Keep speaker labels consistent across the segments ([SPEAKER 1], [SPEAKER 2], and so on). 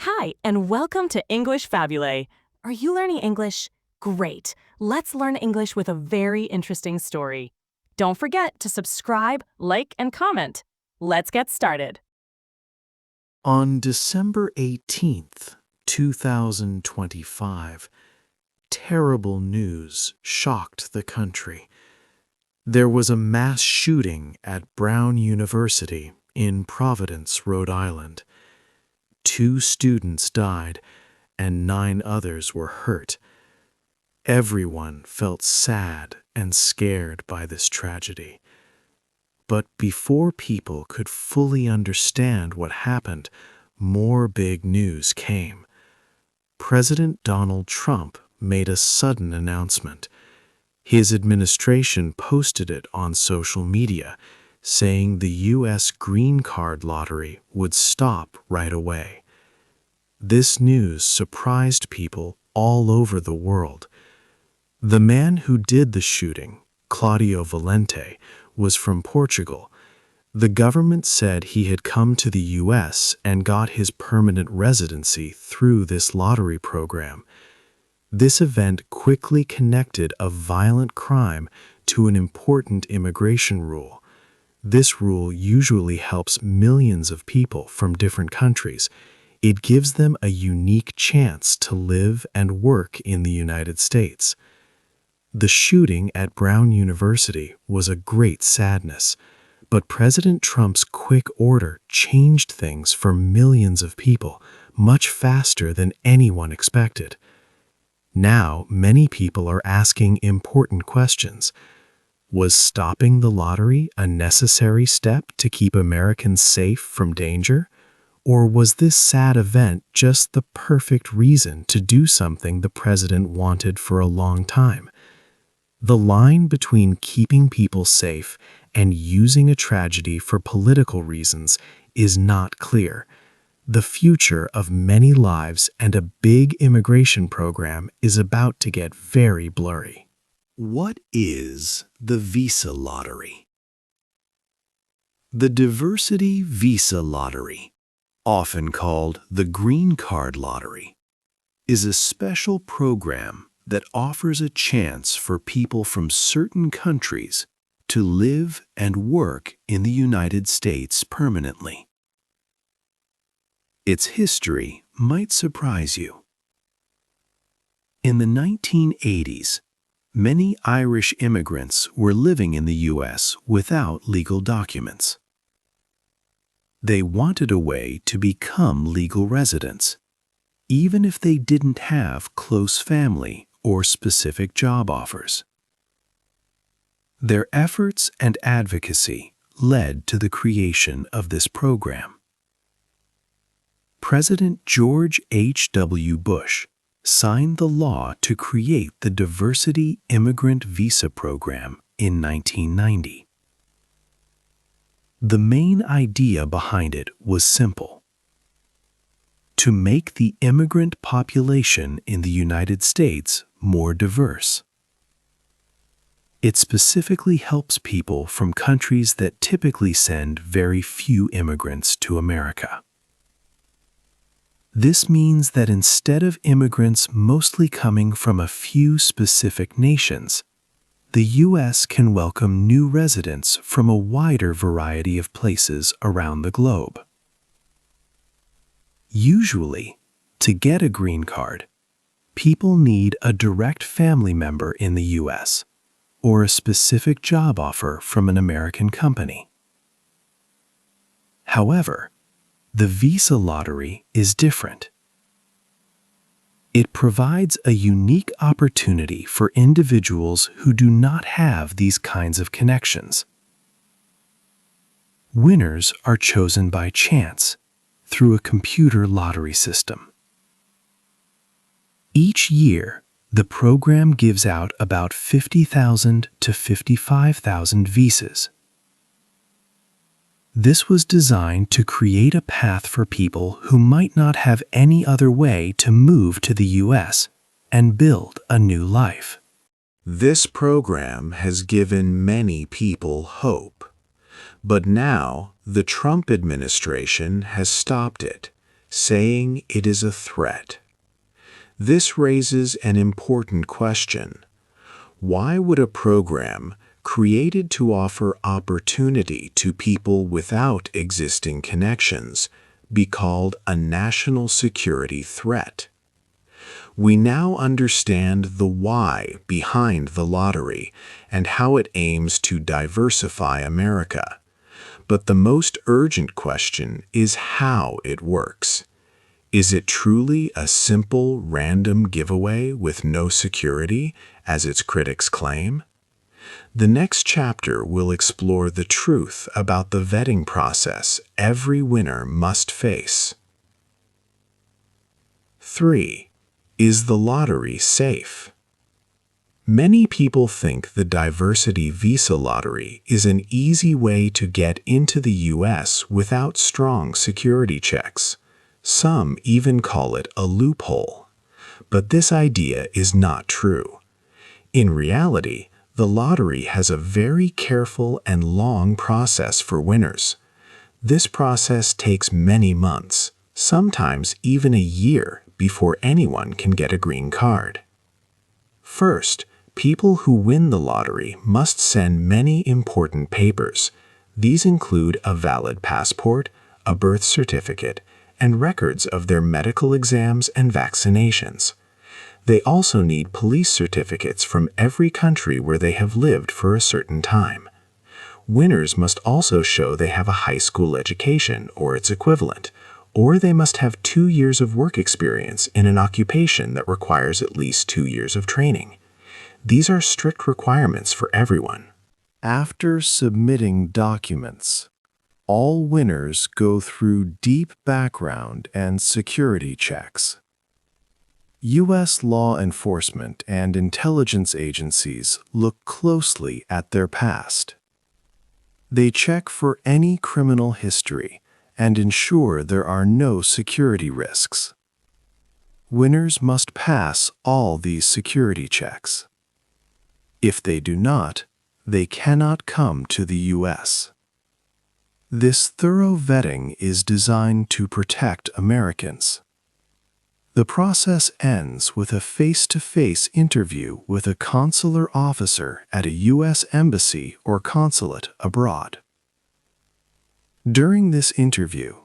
[SPEAKER 1] Hi, and welcome to English-Fabule. Are you learning English? Great. Let's learn English with a very interesting story. Don't forget to subscribe, like, and comment. Let's get started.
[SPEAKER 2] On December 18th, 2025, terrible news shocked the country. There was a mass shooting at Brown University in Providence, Rhode Island. 2 students died, and 9 others were hurt. Everyone felt sad and scared by this tragedy. But before people could fully understand what happened, more big news came. President Donald Trump made a sudden announcement. His administration posted it on social media, saying the U.S. green card lottery would stop right away. This news surprised people all over the world. The man who did the shooting, Claudio Valente, was from Portugal. The government said he had come to the U.S. and got his permanent residency through this lottery program. This event quickly connected a violent crime to an important immigration rule. This rule usually helps millions of people from different countries. It gives them a unique chance to live and work in the United States. The shooting at Brown University was a great sadness, but President Trump's quick order changed things for millions of people much faster than anyone expected. Now, many people are asking important questions. Was stopping the lottery a necessary step to keep Americans safe from danger? Or was this sad event just the perfect reason to do something the president wanted for a long time? The line between keeping people safe and using a tragedy for political reasons is not clear. The future of many lives and a big immigration program is about to get very blurry.
[SPEAKER 3] What is the visa lottery? The Diversity Visa Lottery, often called the Green Card Lottery, is a special program that offers a chance for people from certain countries to live and work in the United States permanently. Its history might surprise you. In the 1980s, many Irish immigrants were living in the U.S. without legal documents. They wanted a way to become legal residents, even if they didn't have close family or specific job offers. Their efforts and advocacy led to the creation of this program. President George H.W. Bush signed the law to create the Diversity Immigrant Visa Program in 1990. The main idea behind it was simple: to make the immigrant population in the United States more diverse. It specifically helps people from countries that typically send very few immigrants to America. This means that instead of immigrants mostly coming from a few specific nations, the U.S. can welcome new residents from a wider variety of places around the globe. Usually, to get a green card, people need a direct family member in the U.S. or a specific job offer from an American company. However, the visa lottery is different. It provides a unique opportunity for individuals who do not have these kinds of connections. Winners are chosen by chance through a computer lottery system. Each year, the program gives out about 50,000 to 55,000 visas. This was designed to create a path for people who might not have any other way to move to the U.S. and build a new life.
[SPEAKER 4] This program has given many people hope, but now the Trump administration has stopped it, saying it is a threat. This raises an important question. Why would a program created to offer opportunity to people without existing connections be called a national security threat? We now understand the why behind the lottery and how it aims to diversify America. But the most urgent question is how it works. Is it truly a simple, random giveaway with no security, as its critics claim? The next chapter will explore the truth about the vetting process every winner must face. 3. Is the lottery safe? Many people think the diversity visa lottery is an easy way to get into the U.S. without strong security checks. Some even call it a loophole. But this idea is not true. In reality, the lottery has a very careful and long process for winners. This process takes many months, sometimes even a year, before anyone can get a green card. First, people who win the lottery must send many important papers. These include a valid passport, a birth certificate, and records of their medical exams and vaccinations. They also need police certificates from every country where they have lived for a certain time. Winners must also show they have a high school education or its equivalent, or they must have 2 years of work experience in an occupation that requires at least 2 years of training. These are strict requirements for everyone.
[SPEAKER 2] After submitting documents, all winners go through deep background and security checks. U.S. law enforcement and intelligence agencies look closely at their past. They check for any criminal history and ensure there are no security risks. Winners must pass all these security checks. If they do not, they cannot come to the U.S. This thorough vetting is designed to protect Americans. The process ends with a face-to-face interview with a consular officer at a U.S. embassy or consulate abroad. During this interview,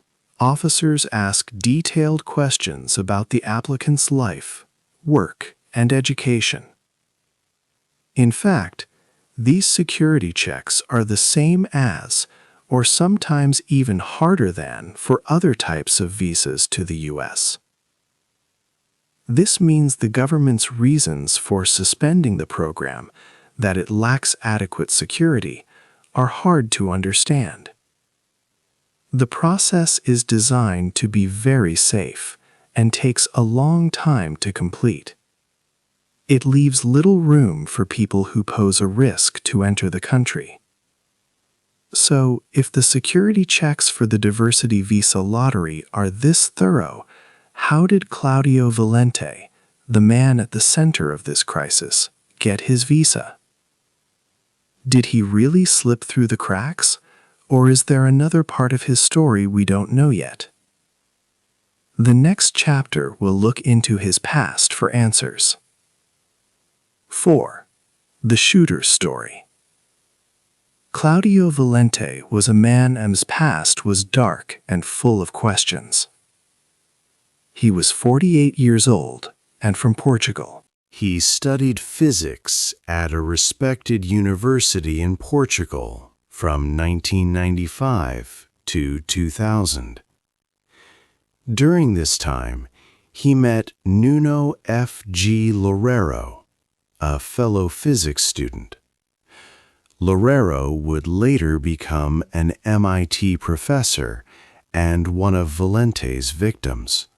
[SPEAKER 2] officers ask detailed questions about the applicant's life, work, and education. In fact, these security checks are the same as, or sometimes even harder than, for other types of visas to the U.S. This means the government's reasons for suspending the program, that it lacks adequate security, are hard to understand. The process is designed to be very safe and takes a long time to complete. It leaves little room for people who pose a risk to enter the country. So, if the security checks for the diversity visa lottery are this thorough, how did Claudio Valente, the man at the center of this crisis, get his visa? Did he really slip through the cracks, or is there another part of his story we don't know yet? The next chapter will look into his past for answers. 4. The shooter's story. Claudio Valente was a man whose past was dark and full of questions. He was 48 years old and from Portugal.
[SPEAKER 3] He studied physics at a respected university in Portugal from 1995 to 2000. During this time, he met Nuno F. G. Loureiro, a fellow physics student. Loureiro would later become an MIT professor and one of Valente's victims.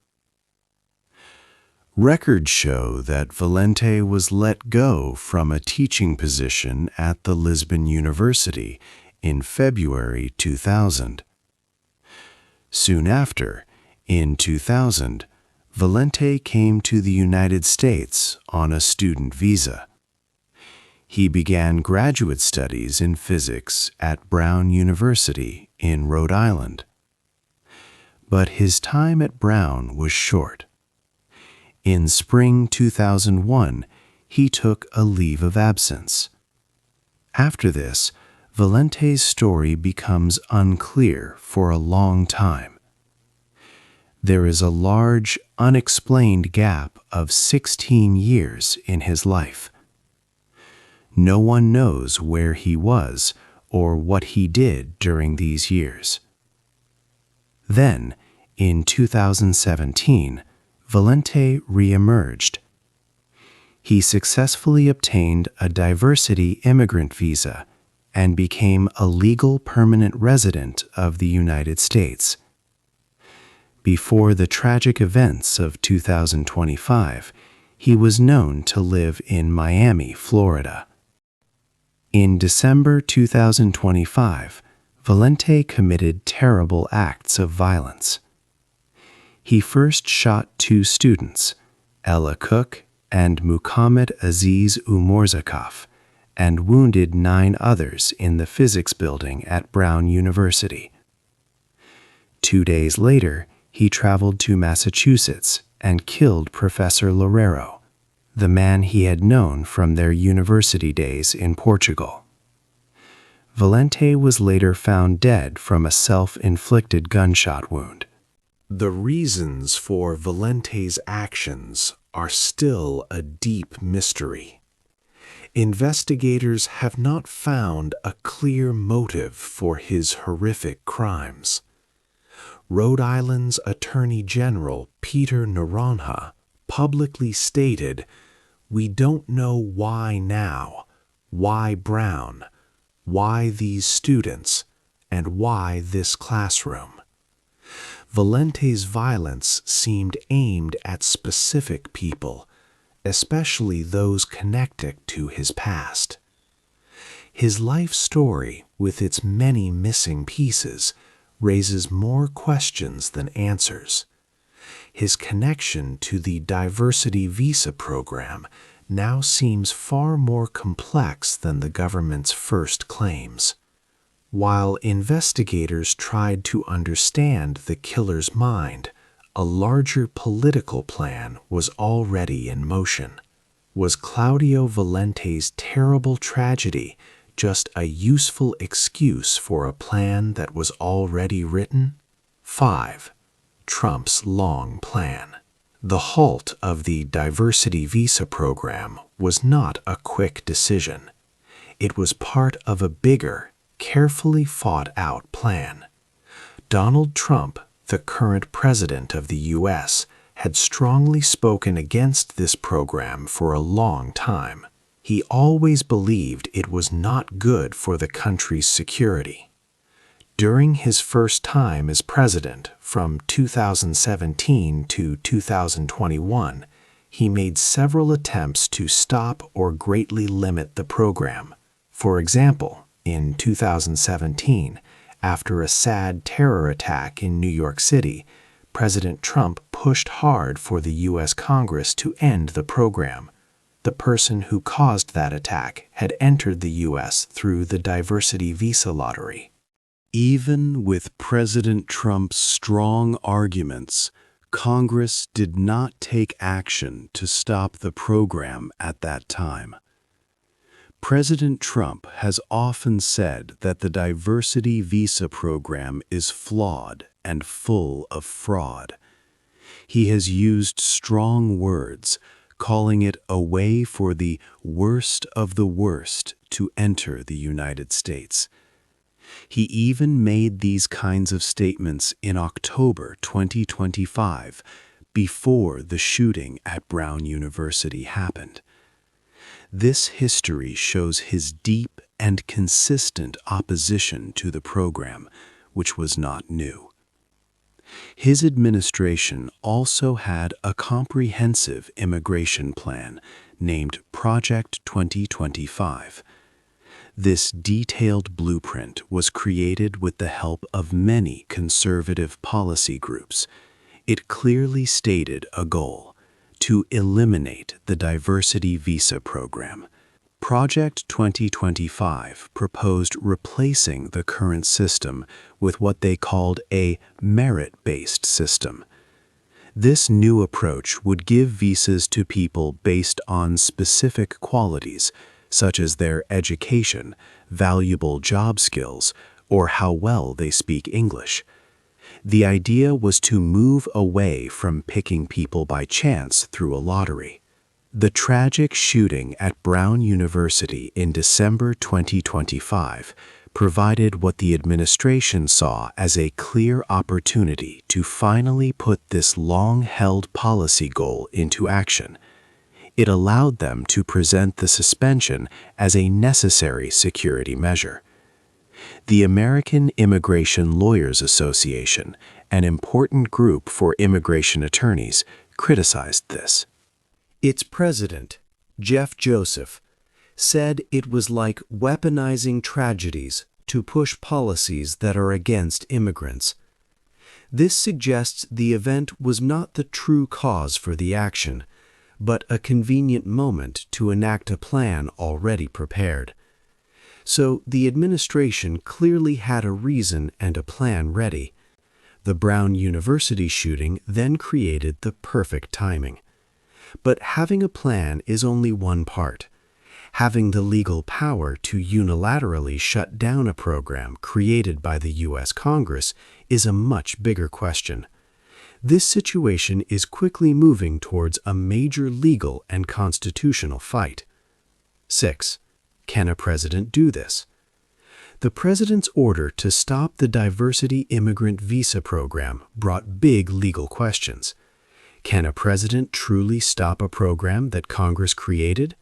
[SPEAKER 3] Records show that Valente was let go from a teaching position at the Lisbon University in February 2000. Soon after, in 2000, Valente came to the United States on a student visa. He began graduate studies in physics at Brown University in Rhode Island. But his time at Brown was short. In spring 2001, he took a leave of absence. After this, Valente's story becomes unclear for a long time. There is a large, unexplained gap of 16 years in his life. No one knows where he was or what he did during these years. Then, in 2017, Valente re-emerged. He successfully obtained a diversity immigrant visa and became a legal permanent resident of the United States. Before the tragic events of 2025, he was known to live in Miami, Florida. In December 2025, Valente committed terrible acts of violence. He first shot 2 students, Ella Cook and Muhammad Aziz Umorzakov, and wounded 9 others in the physics building at Brown University. 2 days later, he traveled to Massachusetts and killed Professor Loureiro, the man he had known from their university days in Portugal. Valente was later found dead from a self-inflicted gunshot wound.
[SPEAKER 4] The reasons for Valente's actions are still a deep mystery. Investigators have not found a clear motive for his horrific crimes. Rhode Island's Attorney General Peter Naranjo publicly stated, "We don't know why now, why Brown, why these students, and why this classroom." Valente's violence seemed aimed at specific people, especially those connected to his past. His life story, with its many missing pieces, raises more questions than answers. His connection to the diversity visa program now seems far more complex than the government's first claims. While investigators tried to understand the killer's mind, a larger political plan was already in motion. Was Claudio Valente's terrible tragedy just a useful excuse for a plan that was already written? 5. Trump's long plan. The halt of the diversity visa program was not a quick decision. It was part of a bigger, carefully thought-out plan. Donald Trump, the current president of the U.S., had strongly spoken against this program for a long time. He always believed it was not good for the country's security. During his first time as president, from 2017 to 2021, he made several attempts to stop or greatly limit the program. For example, in 2017, after a sad terror attack in New York City, President Trump pushed hard for the U.S. Congress to end the program. The person who caused that attack had entered the U.S. through the diversity visa lottery.
[SPEAKER 3] Even with President Trump's strong arguments, Congress did not take action to stop the program at that time. President Trump has often said that the diversity visa program is flawed and full of fraud. He has used strong words, calling it a way for the worst of the worst to enter the United States. He even made these kinds of statements in October 2025, before the shooting at Brown University happened. This history shows his deep and consistent opposition to the program, which was not new. His administration also had a comprehensive immigration plan named Project 2025. This detailed blueprint was created with the help of many conservative policy groups. It clearly stated a goal: to eliminate the diversity visa program. Project 2025 proposed replacing the current system with what they called a merit-based system. This new approach would give visas to people based on specific qualities, such as their education, valuable job skills, or how well they speak English. The idea was to move away from picking people by chance through a lottery. The tragic shooting at Brown University in December 2025 provided what the administration saw as a clear opportunity to finally put this long-held policy goal into action. It allowed them to present the suspension as a necessary security measure. The American Immigration Lawyers Association, an important group for immigration attorneys, criticized this. Its president, Jeff Joseph, said it was like weaponizing tragedies to push policies that are against immigrants. This suggests the event was not the true cause for the action, but a convenient moment to enact a plan already prepared. So the administration clearly had a reason and a plan ready. The Brown University shooting then created the perfect timing. But having a plan is only one part. Having the legal power to unilaterally shut down a program created by the U.S. Congress is a much bigger question. This situation is quickly moving towards a major legal and constitutional fight. 6. Can a president do this? The president's order to stop the diversity immigrant visa program brought big legal questions. Can a president truly stop a program that Congress created?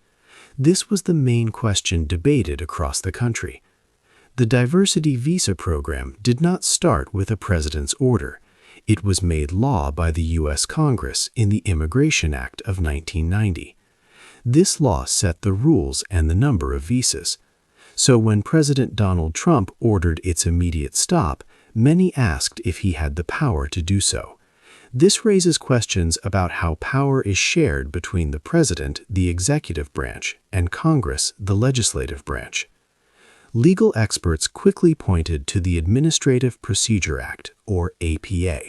[SPEAKER 3] This was the main question debated across the country. The diversity visa program did not start with a president's order. It was made law by the U.S. Congress in the Immigration Act of 1990. This law set the rules and the number of visas. So when President Donald Trump ordered its immediate stop, many asked if he had the power to do so. This raises questions about how power is shared between the president, the executive branch, and Congress, the legislative branch. Legal experts quickly pointed to the Administrative Procedure Act, or APA.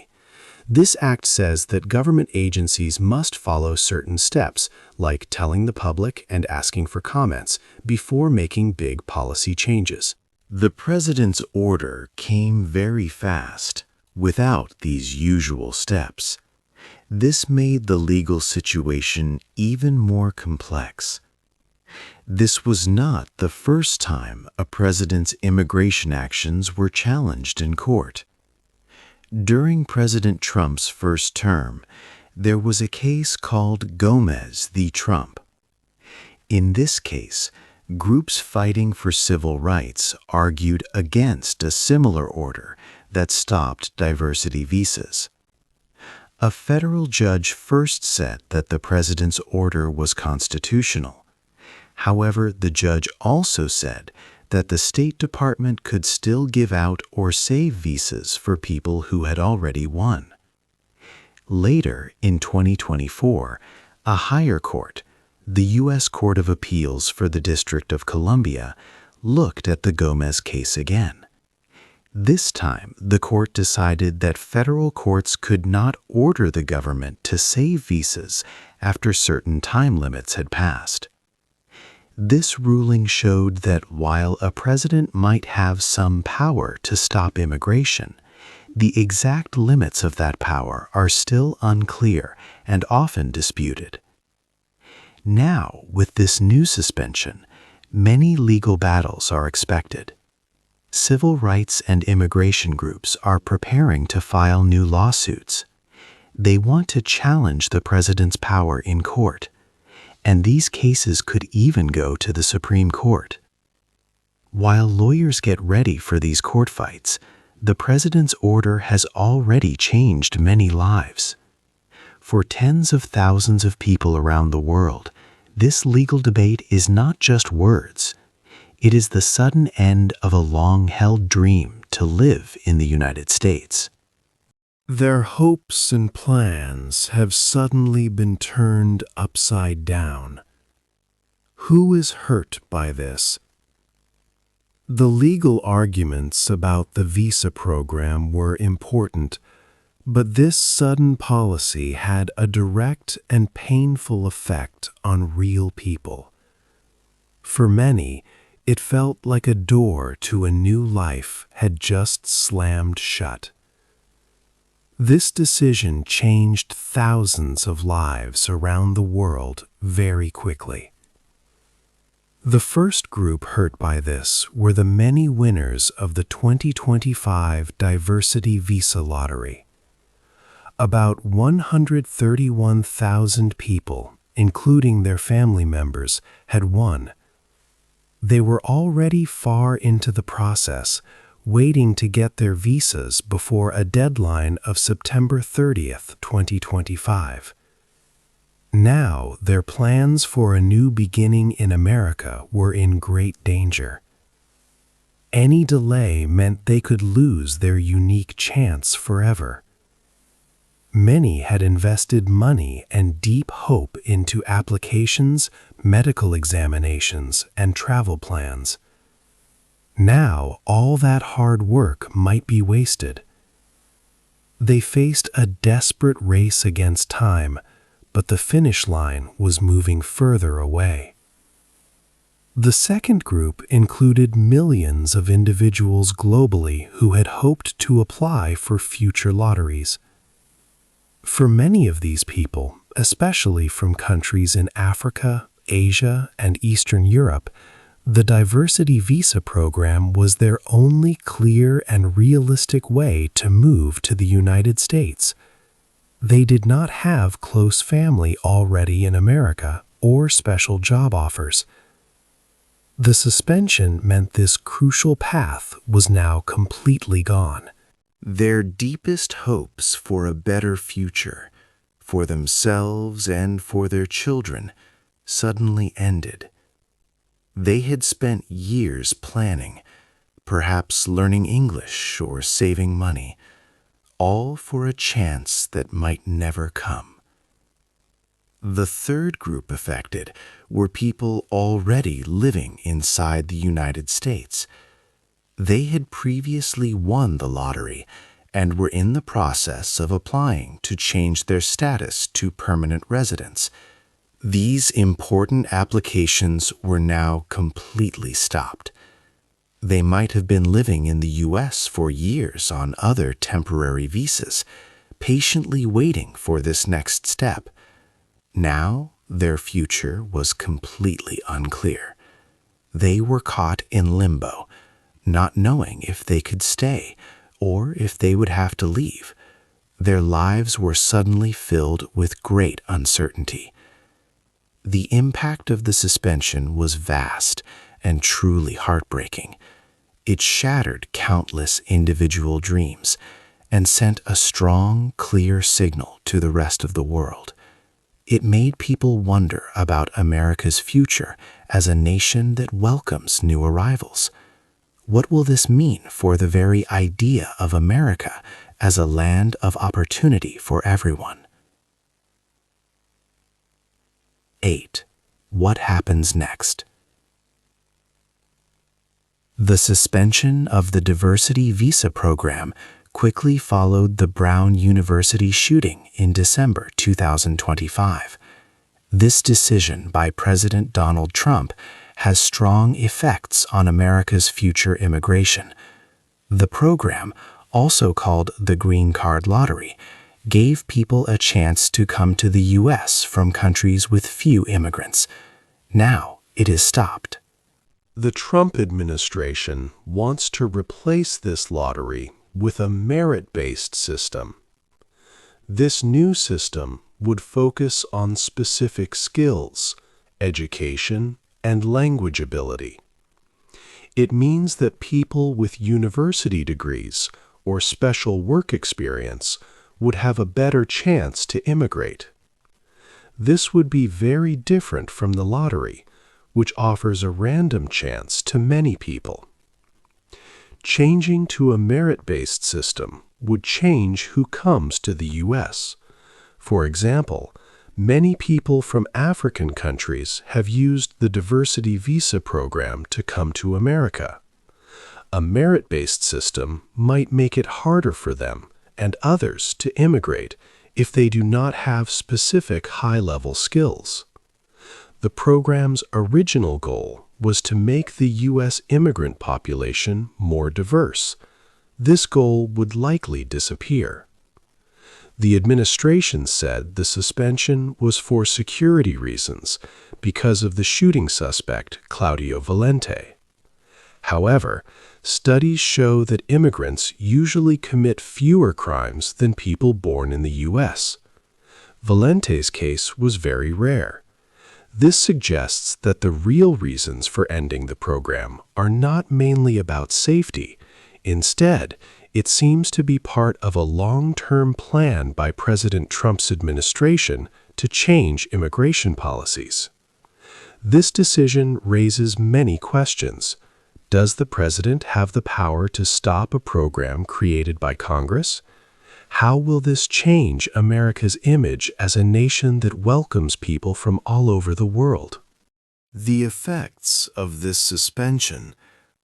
[SPEAKER 3] This act says that government agencies must follow certain steps, like telling the public and asking for comments, before making big policy changes.
[SPEAKER 2] The president's order came very fast, without these usual steps. This made the legal situation even more complex. This was not the first time a president's immigration actions were challenged in court. During President Trump's first term, there was a case called Gomez v. Trump. In this case, groups fighting for civil rights argued against a similar order that stopped diversity visas. A federal judge first said that the president's order was constitutional. However, the judge also said that the State Department could still give out or save visas for people who had already won. Later, in 2024, a higher court, the U.S. Court of Appeals for the District of Columbia, looked at the Gomez case again. This time, the court decided that federal courts could not order the government to save visas after certain time limits had passed. This ruling showed that while a president might have some power to stop immigration, the exact limits of that power are still unclear and often disputed. Now, with this new suspension, many legal battles are expected. Civil rights and immigration groups are preparing to file new lawsuits. They want to challenge the president's power in court, and these cases could even go to the Supreme Court. While lawyers get ready for these court fights, the president's order has already changed many lives. For tens of thousands of people around the world, this legal debate is not just words. It is the sudden end of a long-held dream to live in the United States.
[SPEAKER 3] Their hopes and plans have suddenly been turned upside down. Who is hurt by this? The legal arguments about the visa program were important, but this sudden policy had a direct and painful effect on real people. For many, it felt like a door to a new life had just slammed shut. This decision changed thousands of lives around the world very quickly. The first group hurt by this were the many winners of the 2025 Diversity Visa Lottery. About 131,000 people, including their family members, had won. They were already far into the process, waiting to get their visas before a deadline of September 30th, 2025. Now, their plans for a new beginning in America were in great danger. Any delay meant they could lose their unique chance forever. Many had invested money and deep hope into applications, medical examinations, and travel plans. Now, all that hard work might be wasted. They faced a desperate race against time, but the finish line was moving further away. The second group included millions of individuals globally who had hoped to apply for future lotteries. For many of these people, especially from countries in Africa, Asia, and Eastern Europe, the Diversity Visa program was their only clear and realistic way to move to the United States. They did not have close family already in America or special job offers. The suspension meant this crucial path was now completely gone.
[SPEAKER 5] Their deepest hopes for a better future, for themselves and for their children, suddenly ended. They had spent years planning, perhaps learning English or saving money, all for a chance that might never come. The third group affected were people already living inside the United States. They had previously won the lottery and were in the process of applying to change their status to permanent residence. These important applications were now completely stopped. They might have been living in the U.S. for years on other temporary visas, patiently waiting for this next step. Now, their future was completely unclear. They were caught in limbo, not knowing if they could stay or if they would have to leave. Their lives were suddenly filled with great uncertainty. The impact of the suspension was vast and truly heartbreaking. It shattered countless individual dreams and sent a strong, clear signal to the rest of the world. It made people wonder about America's future as a nation that welcomes new arrivals. What will this mean for the very idea of America as a land of opportunity for everyone? 8. What happens next? The suspension of the Diversity Visa program quickly followed the Brown University shooting in December 2025. This decision by President Donald Trump has strong effects on America's future immigration. The program, also called the Green Card Lottery, gave people a chance to come to the U.S. from countries with few immigrants. Now it is stopped.
[SPEAKER 3] The Trump administration wants to replace this lottery with a merit-based system. This new system would focus on specific skills, education, and language ability. It means that people with university degrees or special work experience would have a better chance to immigrate. This would be very different from the lottery, which offers a random chance to many people. Changing to a merit-based system would change who comes to the U.S. For example, Many people from African countries have used the diversity visa program to come to America. A merit-based system might make it harder for them and others to immigrate if they do not have specific high-level skills. The program's original goal was to make the U.S. immigrant population more diverse. This goal would likely disappear. The administration said the suspension was for security reasons because of the shooting suspect, Claudio Valente. However, studies show that immigrants usually commit fewer crimes than people born in the U.S. Valente's case was very rare. This suggests that the real reasons for ending the program are not mainly about safety. Instead, it seems to be part of a long-term plan by President Trump's administration to change immigration policies. This decision raises many questions. Does the president have the power to stop a program created by Congress? How will this change America's image as a nation that welcomes people from all over the world?
[SPEAKER 5] The effects of this suspension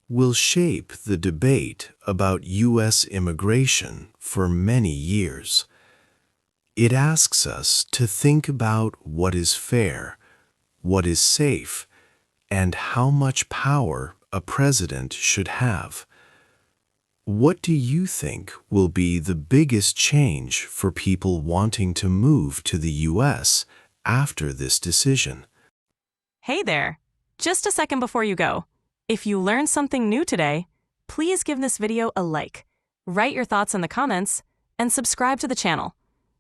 [SPEAKER 5] will shape the debate about U.S. immigration for many years. It asks us to think about what is fair, what is safe, and how much power a president should have. What do you think will be the biggest change for people wanting to move to the U.S. after this decision?
[SPEAKER 1] Hey there! Just a second before you go. If you learned something new today, please give this video a like, write your thoughts in the comments, and subscribe to the channel.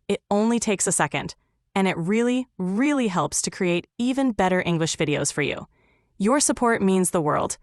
[SPEAKER 1] It only takes a second, and it really, really helps to create even better English videos for you. Your support means the world.